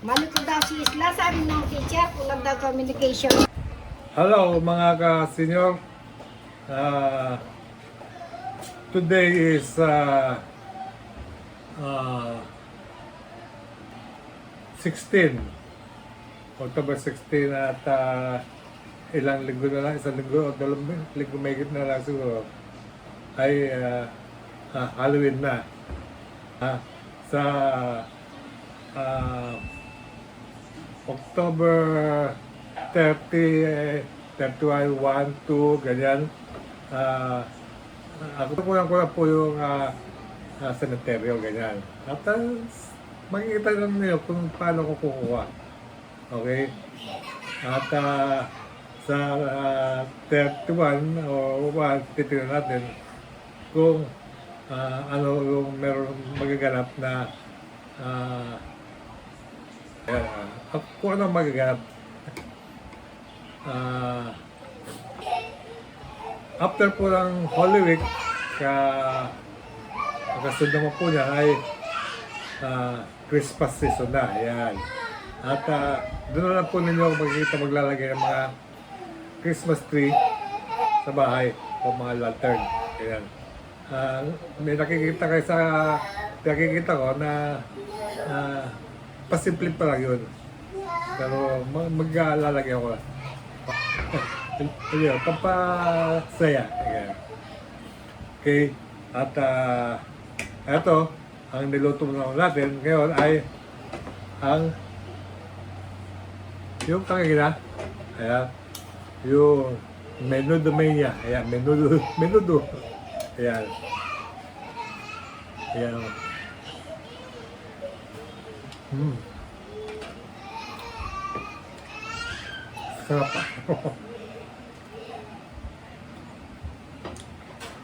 Malito daw si Isla, sabi ng teacher, kulang daw communication. Hello mga ka-senior. Uh, Today is uh, 16, October 16 at ilang linggo na lang, isang linggo o dalawang linggo may na lang siguro ay Halloween na. Sa October 30, 31, 1, 2, ganyan. Ako kulang-kulang po yung cemetery, ganyan. At makikita lang niyo kung paano ko kukuha. Okay? At sa 31 o 1, titignan natin kung ano yung meron magaganap na kung ano magaganap. After po ng Holy Week, kasunod naman po niya ay Christmas season na. Ayan. At doon na lang po ninyo makikita maglalagay ng mga Christmas tree sa bahay o mga lantern. Ayan. May nakikita kayo sa nakikita ko na pasimple pa lang yun. Pero maglalagay ako. Ayun, pampasaya. Ayan. Okay. At eto, ang niluto natin ngayon ay ang yung kangina. Ayan. Yung Menudo mania. Ayan, Menudo. Ayan. Ayan. Sarap pa.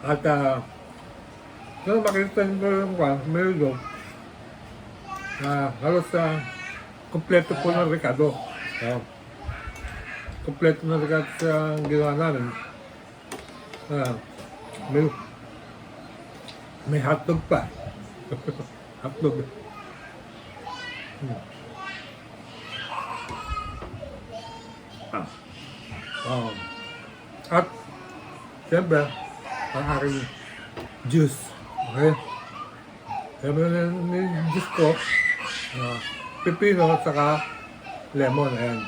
At kung makita nyo yung Menudo, halos kompleto po ng Rekado. Kompleto ng Rekado sa ginawa namin. May hotdog pa. Hotdog. At siyempre ang aking juice. Okay? Siyempre yung juice ko, pipino at saka lemon. Ayan.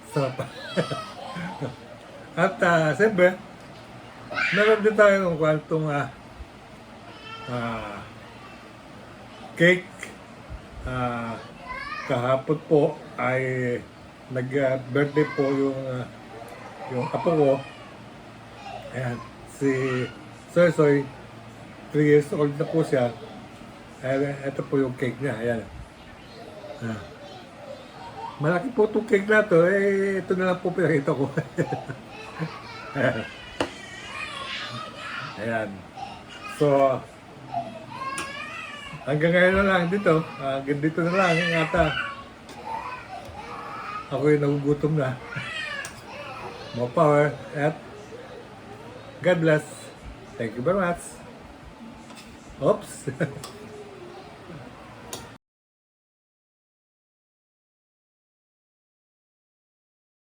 Sarap pa. At siyempre meron din tayo ng kwantong cake. Kahapon po ay nag-birthday po yung apo ko. Ayan, si Soysoy, 3 years old na po siya. Ayan, ito po yung cake niya. Ayan. Malaki po itong cake na to. Ito na lang po pinakita ko. Ayan. Ayan. So, hanggang ngayon na lang dito. Hanggang dito na lang. At ako'y nagugutom na. More power. At God bless. Thank you very much. Oops.